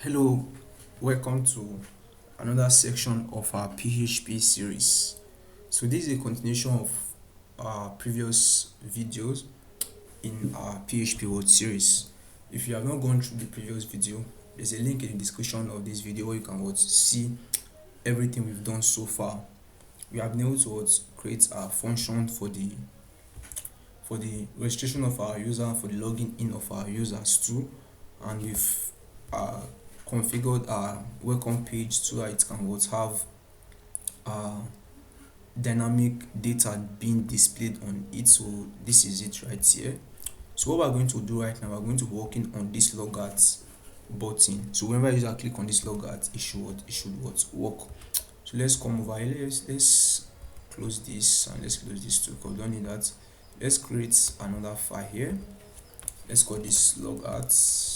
Hello, welcome to another section of our PHP series. So this is a continuation of our previous videos in our PHP word series. If you have not gone through the previous video, there's a link in the description of this video where you can see everything we've done so far. We have been able to create a function for the registration of our user, for the logging in of our users too, and we've configured our welcome page so that it can have dynamic data being displayed on it. So this is it right here. So what we're going to do right now, we're going to be working on this logout button. So whenever user click on this logout, it should work. So let's come over here. Let's close this and let's close this too because we don't need that. Let's create another file here. Let's call this logout.php.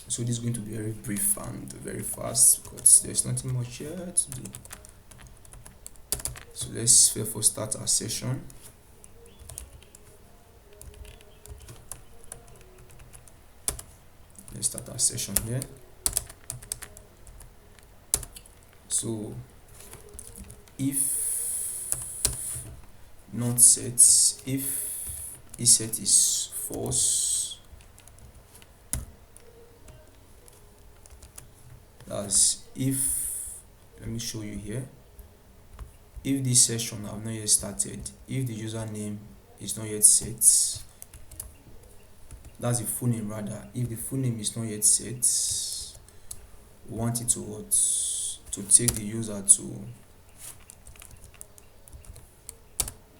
So this is going to be very brief and very fast because there's nothing much here to do. So let's therefore start our session. Let's start our session here. So if not set, if set is false, that's if, let me show you here, if this session have not yet started, if the username is not yet set, that's the full name rather, if the full name is not yet set, we want it to take the user to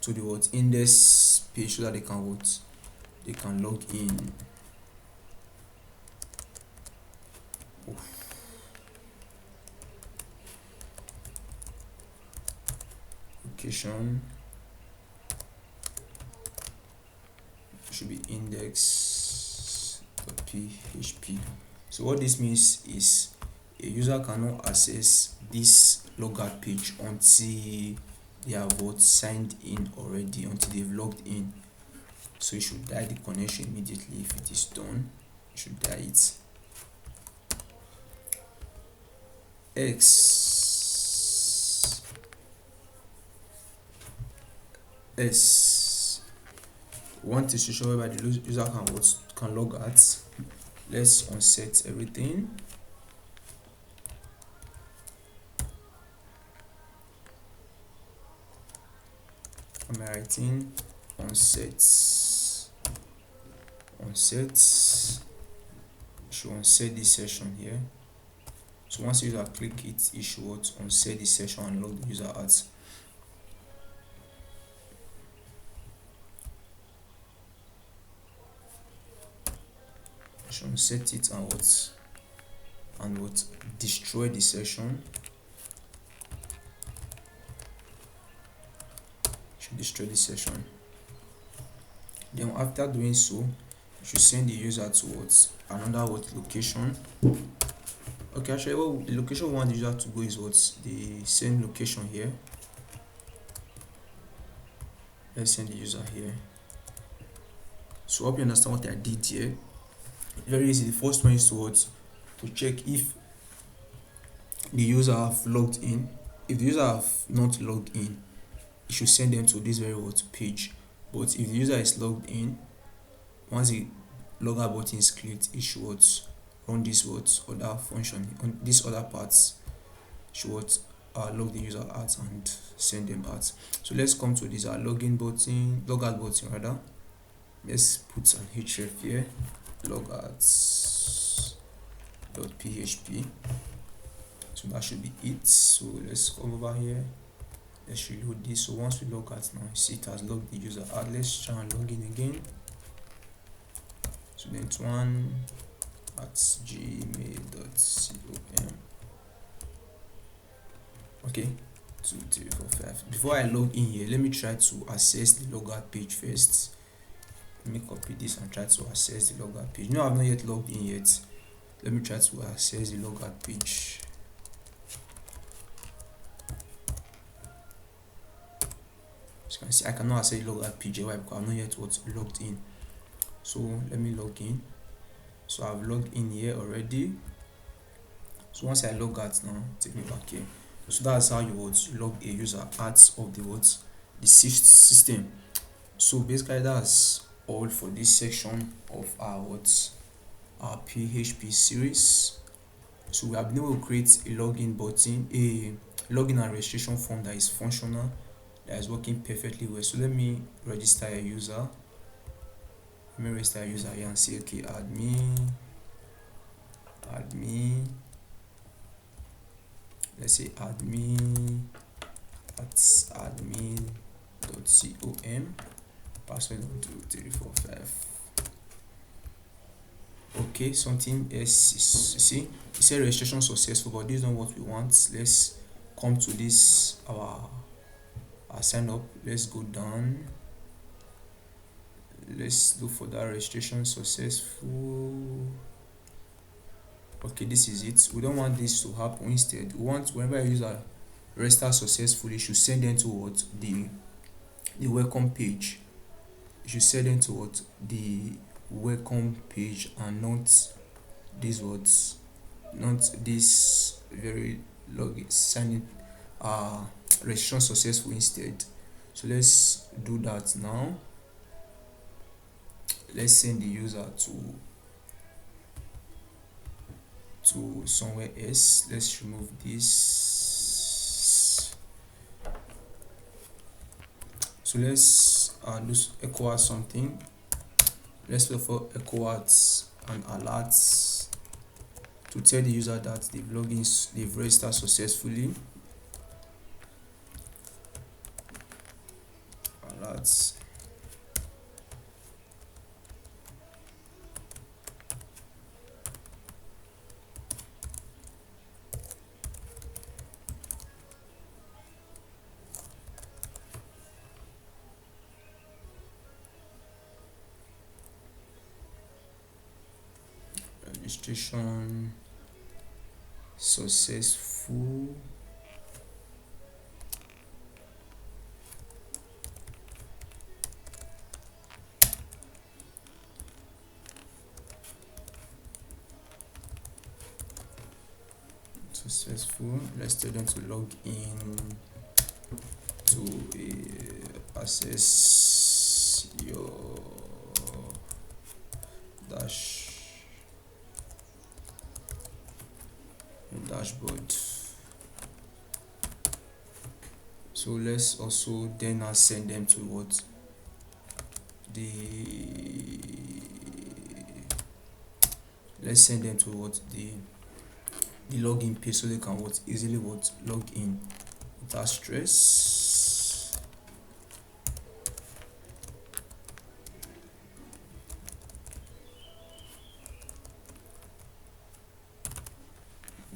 the index page so that they can log in. Location should be index.php. So what this means is a user cannot access this logout page until they have signed in already, until they've logged in. So you should die the connection immediately. If it is done, you should die it. Want to show whereby the user can log out. Let's unset everything. I'm writing unset. Should unset this session here. So once the user click it, it should unset this session and log the user out. Should set it and destroy the session. Should destroy the session. Then after doing so, you should send the user to another location. Okay, actually, the location we want the user to go is the same location here. Let's send the user here. So hope you understand what I did here. Very easy. The first one is to check if the user have logged in. If the user have not logged in, you should send them to this very page. But if the user is logged in, once the logout button is clicked, it should run this other function on these other parts. Should log the user out and send them out. So let's come to this logout button rather. Let's put an href here, logout.php. So that should be it. So let's come over here. Let's reload this. So once we log out now, you see it has logged the user out. Let's try and log in again. student1@gmail.com. Okay, 2 3 4 5. Before I log in here, let me try to access the logout page first. Let me copy this and try to access the logout page. No, I've not yet logged in yet. Let me try to access the logout page. As you can see, I cannot access the logout page because I'm not yet logged in. So let me log in. So I've logged in here already. So once I log out now, take me back here. So that's how you log a user out of the system. So basically that's all for this section of our PHP series. So we have been able to create a login button, a login and registration form that is functional, that is working perfectly well. So let me register a user. Let me register a user here and say, okay, admin. Let's say admin at admin.com. Password 12345. Okay, something else is, you see, it said registration successful, but this is not what we want. Let's come to this our sign up. Let's go down. Let's look for that registration successful. Okay, this is it. We don't want this to happen. Instead, we want whenever a user register successfully, you should send them to what the welcome page. You should send them to what the welcome page, and not this words, not this very login signing registration successful instead. So let's do that now. Let's send the user to somewhere else. Let's remove this. So let's do echo out something. Let's look for echo out and alerts to tell the user that they've registered successfully. Alerts. Registration successful. Successful. Let's tell them to log in to access your dashboard. So let's also then send them to what let's send them to what the login page, so they can easily log in without stress.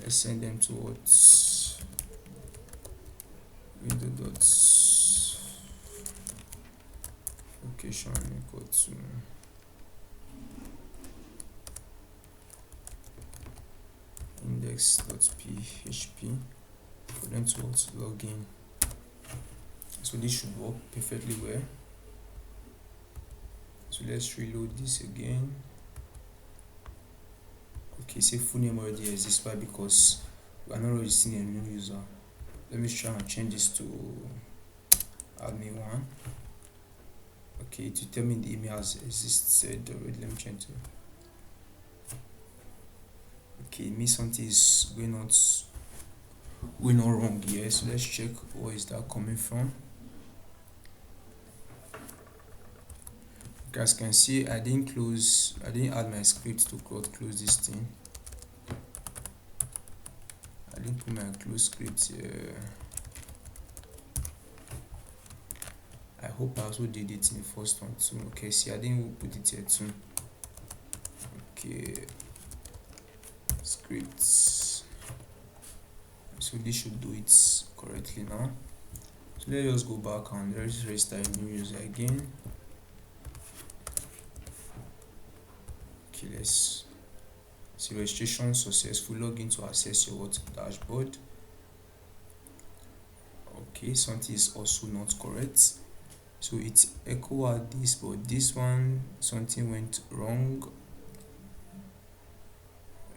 Let's send them to window location equal to index.php for them to log in. So this should work perfectly well. So let's reload this again. Okay, say full name already exists. Why? Because we are not registering a new user. Let me try and change this to admin1. Okay, to tell me the email has existed already. Let me change to. Okay, it means something is going on wrong here. So let's check where is that coming from. As you can see, I didn't add my script to close this thing. I didn't put my close script here. I hope I also did it in the first one too. Okay, see, I didn't put it here too. Okay, scripts. So this should do it correctly now. So let's just go back and let's register a new user again. Okay, let's see registration successful. Login to access your dashboard. Okay, something is also not correct. So it's echo out this, but this one something went wrong.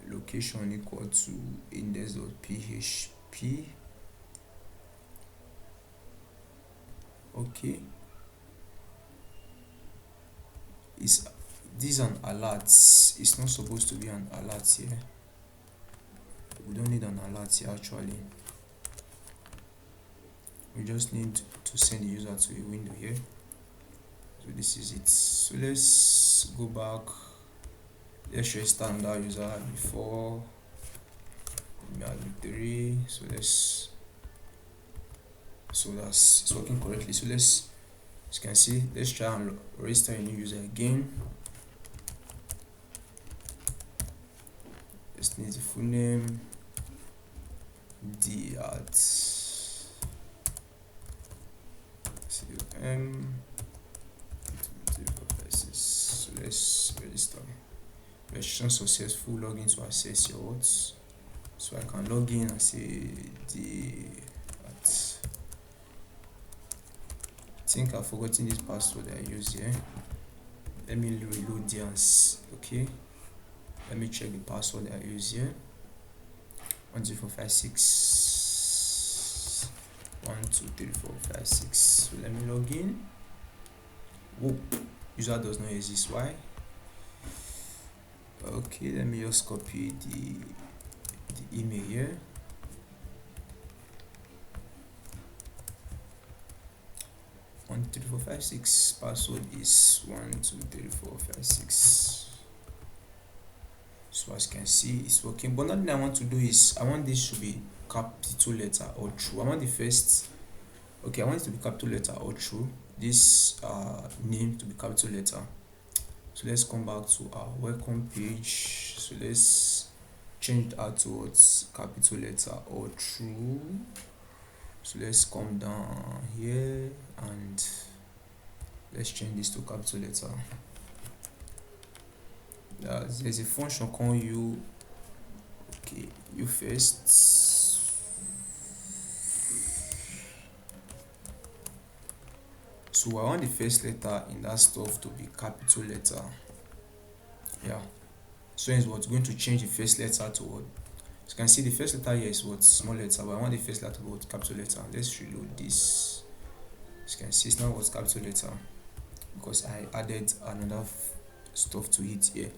Location equal to index.php. Okay, is this an alert? It's not supposed to be an alert here. We don't need an alert here actually. We just need to send the user to a window here. So this is it. So let's go back. Let's restart that user before we add 3. So let's, so that's, it's working correctly. So let's, as you can see, let's try and restart a new user again. Let's need the full name, d at com. So let's register. Registration successful. Login to access your words. So I can log in and say d at. I think I've forgotten this password I use here. Let me reload the answer. Okay, let me check the password I use here. 12456 12345 So let me log in. Whoa, user does not exist. Why? Okay, let me just copy the email here. One, 2, 3, 4, 5, 6. Password is 1, 2, 3, 4, 5, 6. So as you can see, it's working. But another thing I want to do is I want this to be capital letter or true. I want the first. Okay, I want it to be capital letter or true. This name to be capital letter. So let's come back to our welcome page. So let's change that towards capital letter or true. So let's come down here and let's change this to capital letter. There's a function called u. Okay, u first. So I want the first letter in that stuff to be capital letter. Yeah. So it's what's going to change the first letter to what? So you can see the first letter here is what? Small letter, but I want the first letter to be what? Capital letter. Let's reload this. As you can see, it's now what's capital letter because I added another stuff to it here.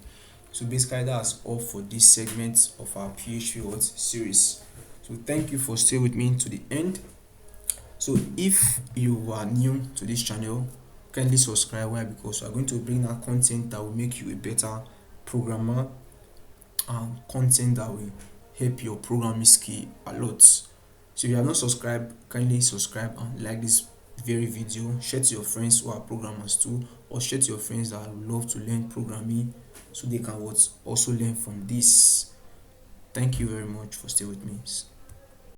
So basically that's all for this segment of our PHP words series. So thank you for staying with me to the end. So if you are new to this channel, kindly subscribe. Why? Because we are going to bring out content that will make you a better programmer and content that will help your programming skill a lot. So if you have not subscribed, kindly subscribe and like this very video. Share to your friends who are programmers too, or share to your friends that love to learn programming so they can also learn from this. Thank you very much for staying with me.